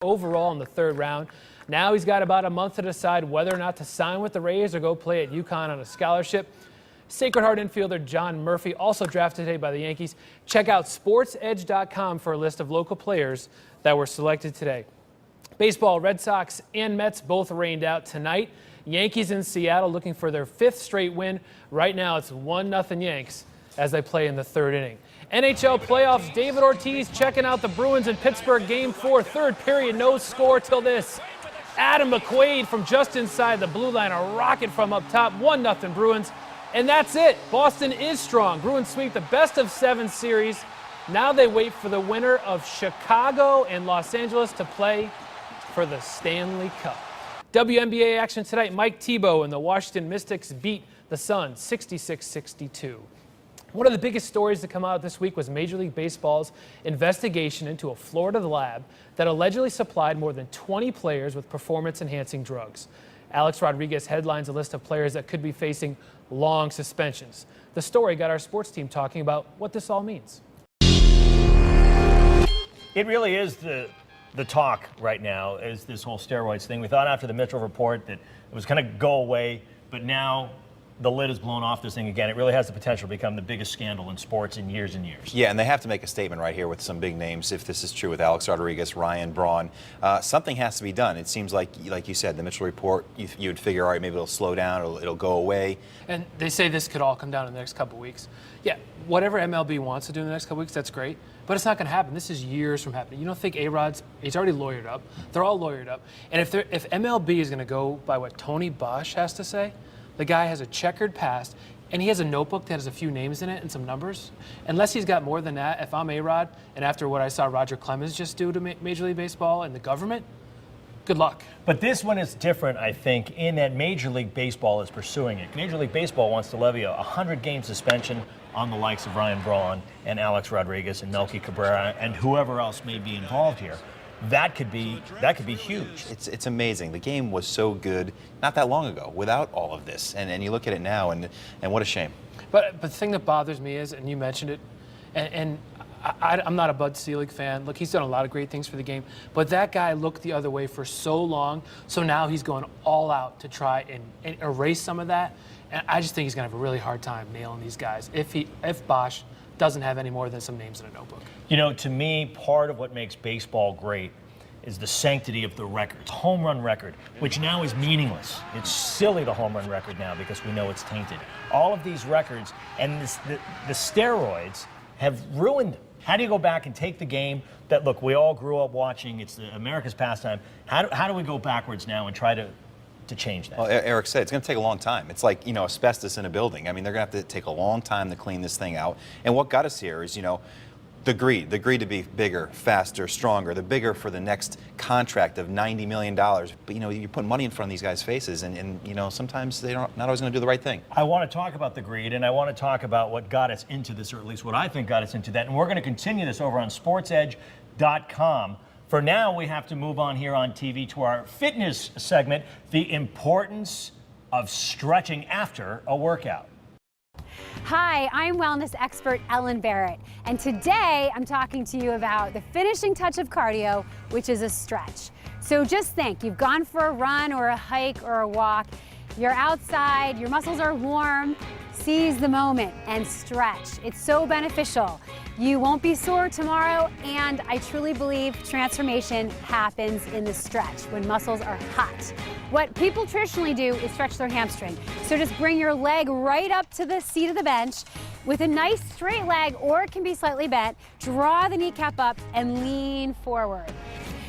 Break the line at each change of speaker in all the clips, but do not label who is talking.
overall in the third round. Now he's got about a month to decide whether or not to sign with the Rays or go play at UConn on a scholarship. Sacred Heart infielder John Murphy, also drafted today by the Yankees. Check out sportsedge.com for a list of local players that were selected today. Baseball, Red Sox and Mets both rained out tonight. Yankees in Seattle looking for their 5th straight win. Right now it's 1-0 Yanks as they play in the 3rd inning. NHL playoffs, David Ortiz checking out the Bruins in Pittsburgh Game 4. 3rd period, no score till this. Adam McQuaid from just inside the blue line, a rocket from up top, 1-0 Bruins. And that's it. Boston is strong. Bruins sweep the best-of-7 series. Now they wait for the winner of Chicago and Los Angeles to play for the Stanley Cup. WNBA action tonight. Mike Thibault and the Washington Mystics beat the Suns 66-62. One of the biggest stories to come out this week was Major League Baseball's investigation into a Florida lab that allegedly supplied more than 20 players with performance-enhancing drugs. Alex Rodriguez headlines a list of players that could be facing long suspensions. The story got our sports team talking about what this all means.
It really is the talk right now, is this whole steroids thing. We thought after the Mitchell report that it was going to go away, but now the lid is blown off this thing again. It really has the potential to become the biggest scandal in sports in years and years.
Yeah, and they have to make a statement right here with some big names. If this is true with Alex Rodriguez, Ryan Braun, something has to be done. It seems like you said, the Mitchell report, you would figure, all right, maybe it'll slow down, it'll go away.
And they say this could all come down in the next couple weeks. Yeah, whatever MLB wants to do in the next couple weeks, that's great. But it's not going to happen. This is years from happening. You don't think A-Rod's, he's already lawyered up. They're all lawyered up. And if MLB is going to go by what Tony Bosch has to say, the guy has a checkered past, and he has a notebook that has a few names in it and some numbers. Unless he's got more than that, if I'm A-Rod, and after what I saw Roger Clemens just do to Major League Baseball and the government, good luck.
But this one is different, I think, in that Major League Baseball is pursuing it. Major League Baseball wants to levy a 100-game suspension on the likes of Ryan Braun and Alex Rodriguez and Melky Cabrera and whoever else may be involved here. That could be huge.
It's amazing. The game was so good not that long ago without all of this. And you look at it now, and what a shame.
But the thing that bothers me is, and you mentioned it, and I'm not a Bud Selig fan. Look, he's done a lot of great things for the game. But that guy looked the other way for so long, so now he's going all out to try and erase some of that. And I just think he's going to have a really hard time nailing these guys if Bosch doesn't have any more than some names in a notebook.
You know, to me, part of what makes baseball great is the sanctity of the records. Home run record, which now is meaningless. It's silly, the home run record now, because we know it's tainted. All of these records and the steroids have ruined them. How do you go back and take the game that, look, we all grew up watching, it's America's pastime. How do we go backwards now and try to change that?
Well, Eric said it's going to take a long time. It's like, asbestos in a building. I mean, they're going to have to take a long time to clean this thing out. And what got us here is, the greed to be bigger, faster, stronger, the bigger for the next contract of $90 million. But, you put money in front of these guys' faces, and sometimes they're not always going to do the right thing.
I want to talk about the greed, and I want to talk about what got us into this, or at least what I think got us into that. And we're going to continue this over on sportsedge.com. For now, we have to move on here on TV to our fitness segment, the importance of stretching after a workout.
Hi, I'm wellness expert Ellen Barrett, and today I'm talking to you about the finishing touch of cardio, which is a stretch. So just think, you've gone for a run or a hike or a walk, you're outside, your muscles are warm, seize the moment and stretch. It's so beneficial. You won't be sore tomorrow, and I truly believe transformation happens in the stretch when muscles are hot. What people traditionally do is stretch their hamstring. So just bring your leg right up to the seat of the bench with a nice straight leg, or it can be slightly bent. Draw the kneecap up and lean forward.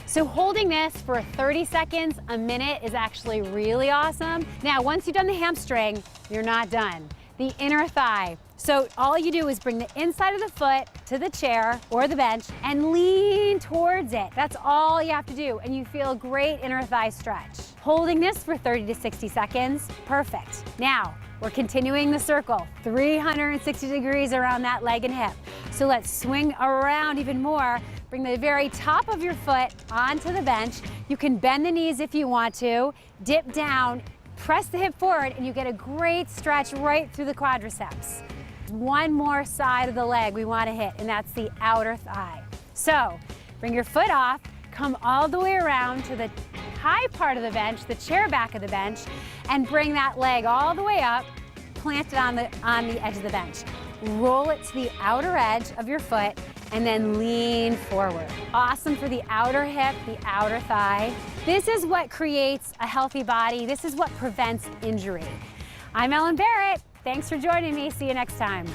So holding this for 30 seconds, a minute, is actually really awesome. Now, once you've done the hamstring, you're not done. The inner thigh. So all you do is bring the inside of the foot to the chair or the bench and lean towards it. That's all you have to do, and you feel a great inner thigh stretch. Holding this for 30 to 60 seconds, perfect. Now, we're continuing the circle, 360 degrees around that leg and hip. So let's swing around even more. Bring the very top of your foot onto the bench. You can bend the knees if you want to, dip down, press the hip forward, and you get a great stretch right through the quadriceps. One more side of the leg we want to hit, and that's the outer thigh. So bring your foot off, come all the way around to the high part of the bench, the chair back of the bench, and bring that leg all the way up, plant it on the edge of the bench. Roll it to the outer edge of your foot, and then lean forward. Awesome for the outer hip, the outer thigh. This is what creates a healthy body. This is what prevents injury. I'm Ellen Barrett. Thanks for joining me. See you next time.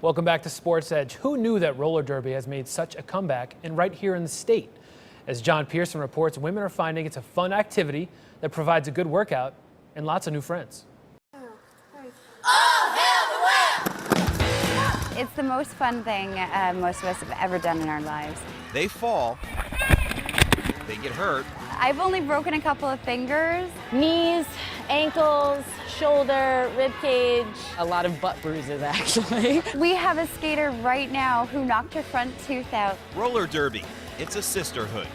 Welcome back to Sports Edge. Who knew that roller derby has made such a comeback, and right here in the state? As John Pearson reports, women are finding it's a fun activity that provides a good workout and lots of new friends.
It's the most fun thing most of us have ever done in our lives.
They fall, they get hurt.
I've only broken a couple of fingers.
Knees, ankles, shoulder, rib cage. A lot of butt bruises, actually.
We have a skater right now who knocked her front tooth out.
Roller derby, it's a sisterhood.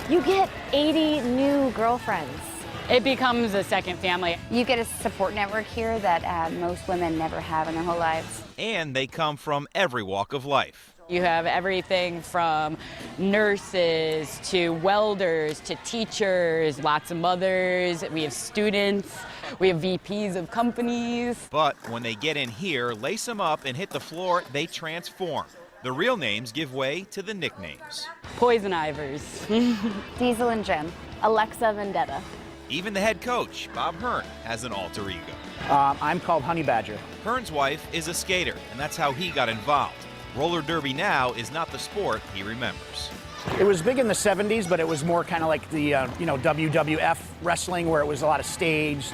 You get 80 new girlfriends. It becomes a second family.
You get a support network here that most women never have in their whole lives.
And they come from every walk of life.
You have everything from nurses to welders to teachers, lots of mothers, we have students, we have VPs of companies.
But when they get in here, lace them up and hit the floor, they transform. The real names give way to the nicknames.
Poison Ivers.
Diesel and Jim.
Alexa Vendetta.
Even the head coach, Bob Hearn, has an alter ego.
I'm called Honey Badger.
Hearn's wife is a skater, and that's how he got involved. Roller derby now is not the sport he remembers.
It was big in the 70s, but it was more kind of like the WWF wrestling, where it was a lot of staged,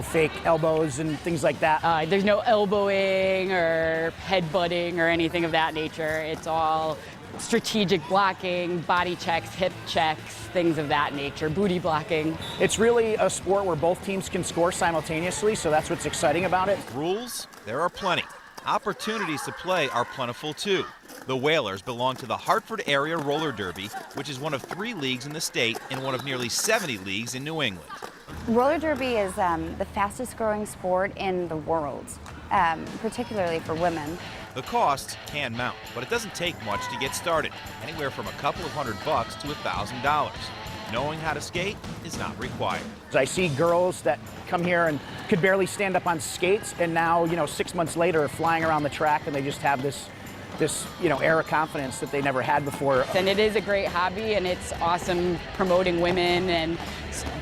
fake elbows and things like that.
There's no elbowing or headbutting or anything of that nature. It's all strategic blocking, body checks, hip checks, things of that nature, booty blocking.
It's really a sport where both teams can score simultaneously, so that's what's exciting about it.
Rules? There are plenty. Opportunities to play are plentiful too. The Whalers belong to the Hartford Area Roller Derby, which is one of 3 leagues in the state and one of nearly 70 leagues in New England.
Roller derby is the fastest growing sport in the world, particularly for women.
The costs can mount, but it doesn't take much to get started, anywhere from a couple of $100 to $1,000. Knowing how to skate is not required.
I see girls that come here and could barely stand up on skates, and now, 6 months later, are flying around the track, and they just have this air of confidence that they never had before.
And it is a great hobby, and it's awesome promoting women and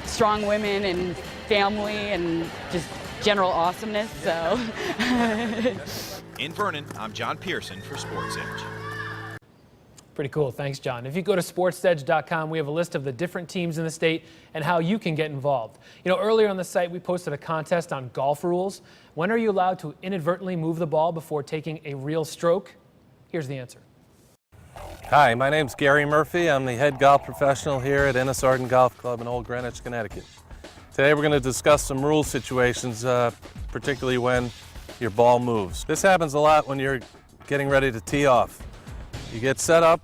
strong women and family and just general awesomeness. So
In Vernon, I'm John Pearson for Sports Edge.
Pretty cool. Thanks, John. If you go to sportsedge.com, we have a list of the different teams in the state and how you can get involved. You know, earlier on the site, we posted a contest on golf rules. When are you allowed to inadvertently move the ball before taking a real stroke? Here's the answer.
Hi, my name's Gary Murphy. I'm the head golf professional here at Ennis Arden Golf Club in Old Greenwich, Connecticut. Today we're going to discuss some rule situations, particularly when your ball moves. This happens a lot when you're getting ready to tee off. You get set up,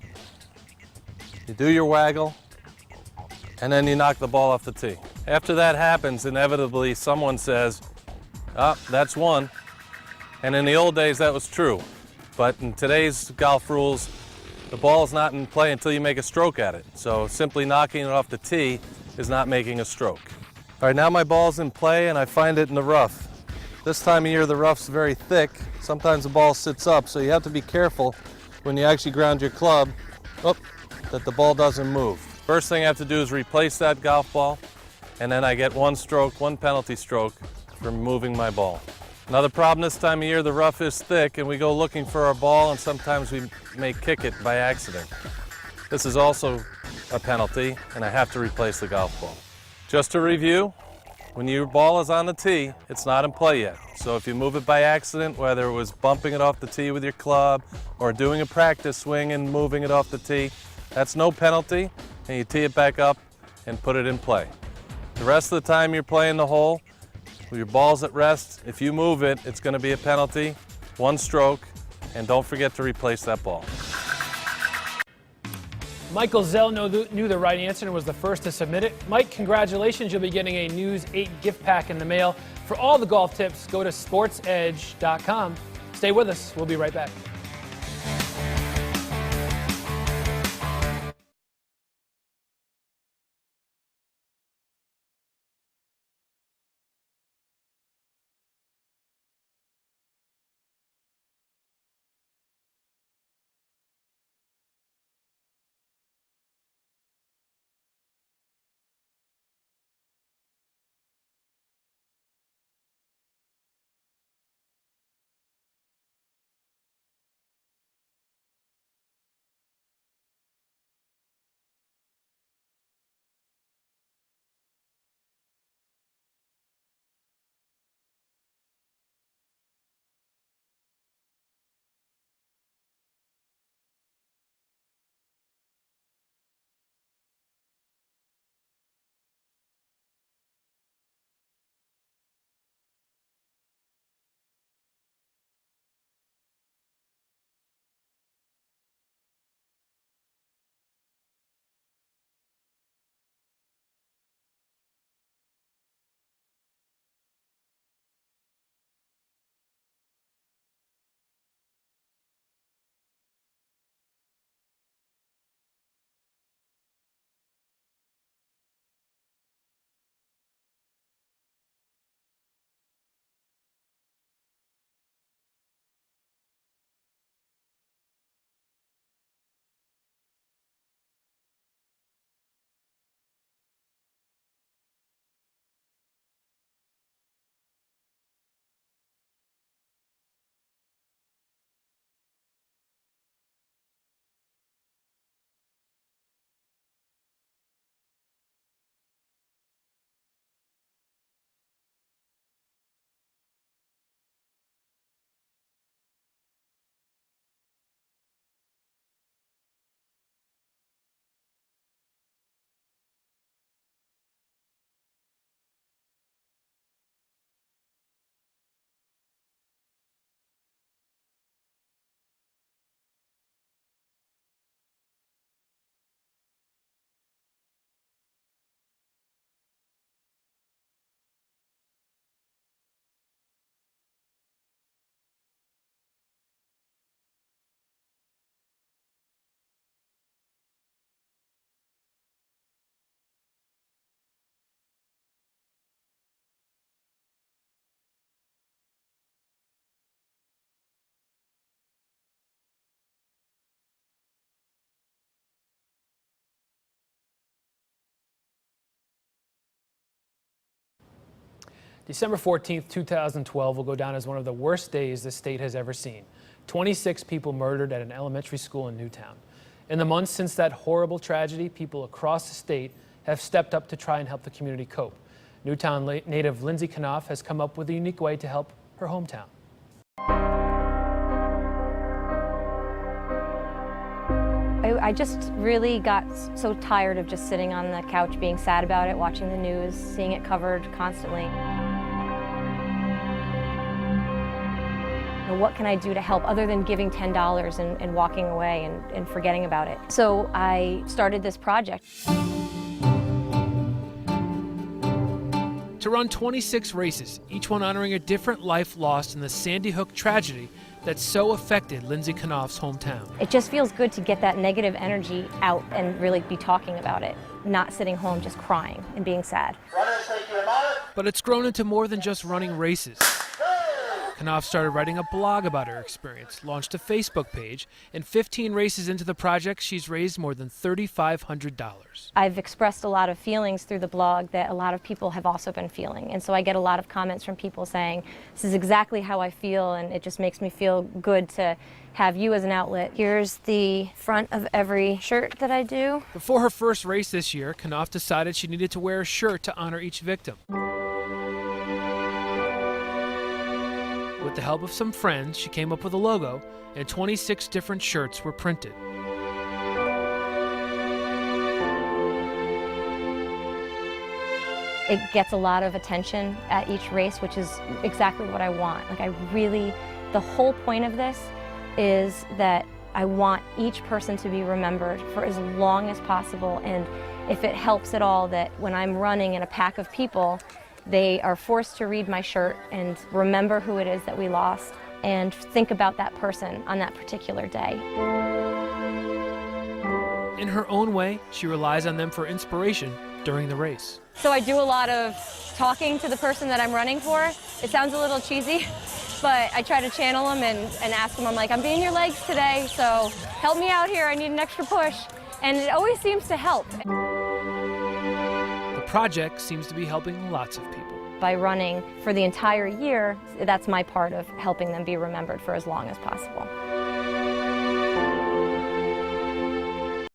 you do your waggle, and then you knock the ball off the tee. After that happens, inevitably someone says, "Ah, that's one." And in the old days that was true. But in today's golf rules, the ball is not in play until you make a stroke at it. So simply knocking it off the tee is not making a stroke. All right, now my ball's in play and I find it in the rough. This time of year the rough's very thick. Sometimes the ball sits up, so you have to be careful when you actually ground your club, that the ball doesn't move. First thing I have to do is replace that golf ball, and then I get one penalty stroke for moving my ball. Another problem this time of year, the rough is thick and we go looking for our ball and sometimes we may kick it by accident. This is also a penalty and I have to replace the golf ball. Just to review, when your ball is on the tee, it's not in play yet. So if you move it by accident, whether it was bumping it off the tee with your club or doing a practice swing and moving it off the tee, that's no penalty, and you tee it back up and put it in play. The rest of the time you're playing the hole, with your ball's at rest, if you move it, it's going to be a penalty, one stroke, and don't forget to replace that ball.
Michael Zell knew the right answer and was the first to submit it. Mike, congratulations. You'll be getting a News 8 gift pack in the mail. For all the golf tips, go to sportsedge.com. Stay with us. We'll be right back. December 14th, 2012 will go down as one of the worst days the state has ever seen. 26 people murdered at an elementary school in Newtown. In the months since that horrible tragedy, people across the state have stepped up to try and help the community cope. Newtown native Lindsay Knopf has come up with a unique way to help her hometown.
I just really got so tired of just sitting on the couch being sad about it, watching the news, seeing it covered constantly. What can I do to help other than giving $10 and walking away and forgetting about it? So I started this project.
To run 26 races, each one honoring a different life lost in the Sandy Hook tragedy that so affected Lindsay Knopf's hometown.
It just feels good to get that negative energy out and really be talking about it, not sitting home just crying and being sad.
But it's grown into more than just running races. Knopf started writing a blog about her experience, launched a Facebook page, and 15 races into the project, she's raised more than $3,500.
I've expressed a lot of feelings through the blog that a lot of people have also been feeling. And so I get a lot of comments from people saying, this is exactly how I feel, and it just makes me feel good to have you as an outlet. Here's the front of every shirt that I do.
Before her first race this year, Knopf decided she needed to wear a shirt to honor each victim. With the help of some friends, she came up with a logo, and 26 different shirts were printed.
It gets a lot of attention at each race, which is exactly what I want. The whole point of this is that I want each person to be remembered for as long as possible, and if it helps at all that when I'm running in a pack of people, they are forced to read my shirt and remember who it is that we lost and think about that person on that particular day.
In her own way, she relies on them for inspiration during the race.
So I do a lot of talking to the person that I'm running for. It sounds a little cheesy, but I try to channel them and ask them, I'm like, I'm being your legs today, so help me out here, I need an extra push. And it always seems to help.
The project seems to be helping lots of people.
By running for the entire year, that's my part of helping them be remembered for as long as possible.